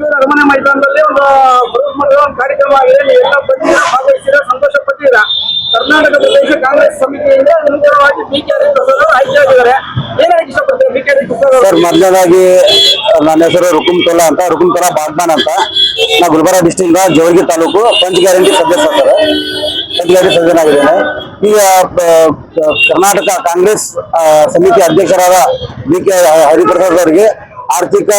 ಅರಮನೆ ಮೈದಾನದಲ್ಲಿ ಒಂದು ಬೃಹತ್ ಮಟ್ಟದ ಒಂದು ಕಾರ್ಯಕ್ರಮ ಆಗಿದೆ. ನೀವೆಲ್ಲ ಬಂದಿದ್ದೀರಾ, ಭಾಗವಹಿಸಿದ್ದೀರಾ, ಸಂತೋಷ ಪಟ್ಟಿದ್ದೀರಾ. ಕರ್ನಾಟಕ ಪ್ರದೇಶ ಕಾಂಗ್ರೆಸ್ ಸಮಿತಿಯಿಂದ ನೂತನವಾಗಿ ಬಿ.ಕೆ. ಹರಿಪ್ರಸಾದ್ ಅವರು ಆಯ್ಕೆಯಾಗಿದ್ದಾರೆ. ಏನ್ ಹೇಳಕ್ ಇಷ್ಟಪಡ್ತೀರಾ ಬಿ.ಕೆ. ಹರಿಪ್ರಸಾದ್ ಅವರು? ಸರ್, ಮೊದಲನೇದಾಗಿ ನನ್ನ ಹೆಸರು ರುಕುಮ್ತುಲ್ಲಾ ಅಂತ, ರುಕುಮ್ತುಲ್ಲಾ ಬಾಗ್ಮಾನ್ ಅಂತ. ನಾ ಗುಲ್ಬರ್ಗ ಡಿಸ್ಟ್ರಿಕ್ಟ್ ಜೋಳಗಿ ತಾಲೂಕು ಪಂಚ ಗ್ಯಾರಂಟಿ ಸದಸ್ಯ ಸರ್. ಪಂಚ ಗ್ಯಾರಂಟಿ ಸದಸ್ಯನಾಗಿದ್ದೇನೆ. ಈಗ ಕರ್ನಾಟಕ ಕಾಂಗ್ರೆಸ್ ಸಮಿತಿ ಅಧ್ಯಕ್ಷರಾದ ಬಿ.ಕೆ. ಹರಿಪ್ರಸಾದ್ ಅವರಿಗೆ ಆರ್ಥಿಕ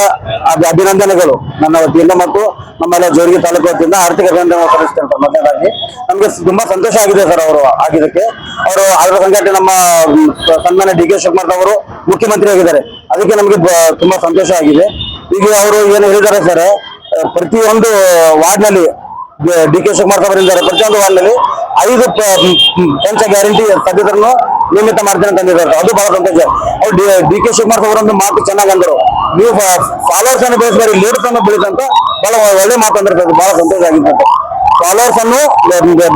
ಅಭಿನಂದನೆಗಳು ನನ್ನ ವತಿಯಿಂದ ಮತ್ತು ನಮ್ಮೆಲ್ಲ ಜೋಳಗಿ ತಾಲೂಕು ವತಿಯಿಂದ ಆರ್ಥಿಕ ಅಭಿನಂದನೆ ಸಲ್ಲಿಸ್ತೇನೆ ಸರ್. ಮೊದಲನೇದಾಗಿ ನಮ್ಗೆ ತುಂಬಾ ಸಂತೋಷ ಆಗಿದೆ ಸರ್ ಅವರು ಆಗಿದ್ದಕ್ಕೆ. ಅವರು ಆಡಳಿತ ಸಂಘಟನೆ ನಮ್ಮ ಸನ್ಮಾನ್ಯ ಡಿ.ಕೆ. ಶಿವಕುಮಾರ್ ಅವರು ಮುಖ್ಯಮಂತ್ರಿ ಆಗಿದ್ದಾರೆ. ಅದಕ್ಕೆ ನಮ್ಗೆ ತುಂಬಾ ಸಂತೋಷ ಆಗಿದೆ. ಈಗ ಅವರು ಏನು ಹೇಳಿದ್ದಾರೆ ಸರ್, ಪ್ರತಿಯೊಂದು ವಾರ್ಡ್ನಲ್ಲಿ ಡಿ.ಕೆ. ಶಿವಕುಮಾರ್ ಅವರಿದ್ದಾರೆ. ಪ್ರತಿಯೊಂದು ವಾರ್ಡ್ನಲ್ಲಿ 5 ಪಂಚ ಗ್ಯಾರಂಟಿ ಸದಸ್ಯರನ್ನು ನೇಮಿತ ಮಾಡ್ತೇನೆ ಅಂತ ಅಂದಿದ್ದಾರೆ. ಅದು ಬಹಳ ಸಂತೋಷ. ಅವ್ರು ಡಿ.ಕೆ. ಶಿವಕುಮಾರ್ ಅವರೊಂದು ಮಾತು ಚೆನ್ನಾಗಿ ಅಂದರು, ನೀವು ಫಾಲೋವರ್ಸ್ ಅನ್ನು ಬೆಳೆಸಬೇಡಿ, ಲೀಡರ್ಸ್ ಅನ್ನು ಬೆಳೆಸಂತ ಬಹಳ ಒಳ್ಳೆ ಮಾತು ಅಂದ್ರೆ ಬಹಳ ಸಂತೋಷ ಆಗಿದೆ. ಫಾಲೋವರ್ಸ್ ಅನ್ನು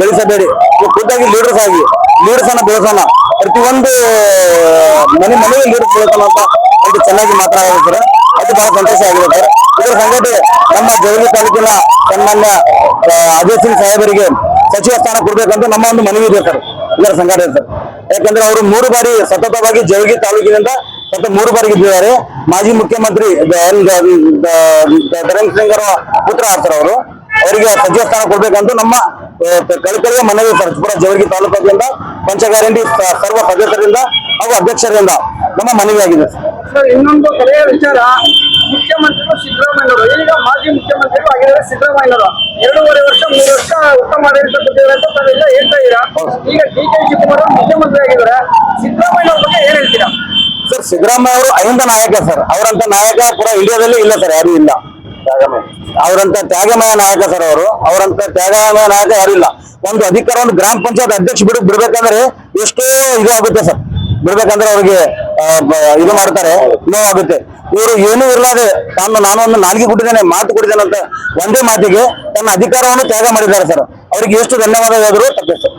ಬೆಳೆಸಬೇಡಿ, ಖುದ್ದಾಗಿ ಲೀಡರ್ಸ್ ಆಗಿ ಲೀಡರ್ಸ್ ಅನ್ನು ಬೆಳೆಸೋಣ, ಪ್ರತಿಯೊಂದು ಮನೆಗೆ ಲೀಡರ್ಸ್ ಬೆಳೆಸೋಣ ಅಂತ ಅದು ಚೆನ್ನಾಗಿ ಮಾತನಾಡಿದ್ರು ಸರ್. ಅದು ಬಹಳ ಸಂತೋಷ ಆಗಿದೆ ಸರ್. ಇದರ ಸಂಗತಿ ನಮ್ಮ ಜೋಳಗಿ ತಾಲೂಕಿನ ಸನ್ಮಾನ್ಯ ಅಜಯ್ ಸಿಂಗ್ ಸಾಹೇಬರಿಗೆ ಸಚಿವ ಸ್ಥಾನ ಕೊಡ್ಬೇಕಂತ ನಮ್ಮ ಒಂದು ಮನವಿ ಇದೆ ಸರ್. ಇದರ ಸಂಘಟನೆ ಸರ್. ಯಾಕಂದ್ರೆ ಅವರು 3 ಬಾರಿ ಸತತವಾಗಿ ಜೋಳಗಿ ತಾಲೂಕಿನಿಂದ 3 ಬಾರಿ ಗೆದ್ದಿದ್ದಾರೆ. ಮಾಜಿ ಮುಖ್ಯಮಂತ್ರಿ ಧರಣ್ ಸಿಂಗ್ ಅವರ ಪುತ್ರ ಸರ್. ಅವರು ಅವರಿಗೆ ಸಚಿವ ಸ್ಥಾನ ಕೊಡ್ಬೇಕಂತ ನಮ್ಮ ಕಳಕಳಿಯ ಮನವಿ ಸರ್. ಪೂರ ಜೋಳಗಿ ತಾಲೂಕಿನಿಂದ ಪಂಚ ಗ್ಯಾರಂಟಿ ಸರ್ವ ಸದಸ್ಯರಿಂದ ಹಾಗೂ ಅಧ್ಯಕ್ಷರಿಂದ ನಮ್ಮ ಮನವಿ ಆಗಿದೆ ಸರ್. ಇನ್ನೊಂದು ಕೊನೆಯ ವಿಚಾರ, ಮುಖ್ಯಮಂತ್ರಿಗಳು ಸಿದ್ದರಾಮಯ್ಯವರು, ಈಗ ಮಾಜಿ ಮುಖ್ಯಮಂತ್ರಿಗಳು ಆಗಿದ್ದಾರೆ ಸಿದ್ದರಾಮಯ್ಯವರು. 2.5 ವರ್ಷ 3 ವರ್ಷ ಉತ್ತಮ ಆಡಳಿತ ಕೊಟ್ಟಿದ್ದಾರೆ ಅಂತ ತಾವೆಲ್ಲ ಹೇಳ್ತಾ ಇದ್ದೀರಾ. ಈಗ ಡಿ.ಕೆ. ಶಿವಕುಮಾರ್ ಅವರು ಮುಖ್ಯಮಂತ್ರಿ ಆಗಿದ್ದಾರೆ. ಸಿದ್ದರಾಮಯ್ಯ ಅವ್ರ ಬಗ್ಗೆ ಏನ್ ಹೇಳ್ತೀರಾ ಸರ್? ಸಿದ್ದರಾಮಯ್ಯ ಅವರು ಅಹಿಂದ ನಾಯಕ ಸರ್. ಅವರಂತ ನಾಯಕ ಪೂರ ಇಂಡಿಯಾದಲ್ಲಿ ಇಲ್ಲ ಸರ್, ಯಾರು ಇಲ್ಲ. ಅವರಂತ ತ್ಯಾಗಮಯ ನಾಯಕ ಸರ್. ಅವರಂತ ತ್ಯಾಗಮಯ ನಾಯಕ ಯಾರು ಇಲ್ಲ. ಒಂದು ಅಧಿಕಾರ, ಒಂದು ಗ್ರಾಮ ಪಂಚಾಯತ್ ಅಧ್ಯಕ್ಷ ಬಿಡ್ಬೇಕಂದ್ರೆ ಎಷ್ಟೋ ಇದು ಆಗುತ್ತೆ ಸರ್. ಬಿಡ್ಬೇಕಂದ್ರೆ ಅವ್ರಿಗೆ ಇದು ಮಾಡ್ತಾರೆ, ನೋವಾಗುತ್ತೆ. ಇವರು ಏನೂ ಇರ್ಲಾದೆ ನಾನು ಒಂದು ನಾಲ್ಗೆ ಕೊಟ್ಟಿದ್ದೇನೆ, ಮಾತು ಕೊಟ್ಟಿದ್ದೇನೆ ಅಂತ ಒಂದೇ ಮಾತಿಗೆ ತನ್ನ ಅಧಿಕಾರವನ್ನು ತ್ಯಾಗ ಮಾಡಿದ್ದಾರೆ ಸರ್. ಅವರಿಗೆ ಎಷ್ಟು ಧನ್ಯವಾದ ಹೇಳಿದ್ರು ತಪ್ಪೇ ಸರ್.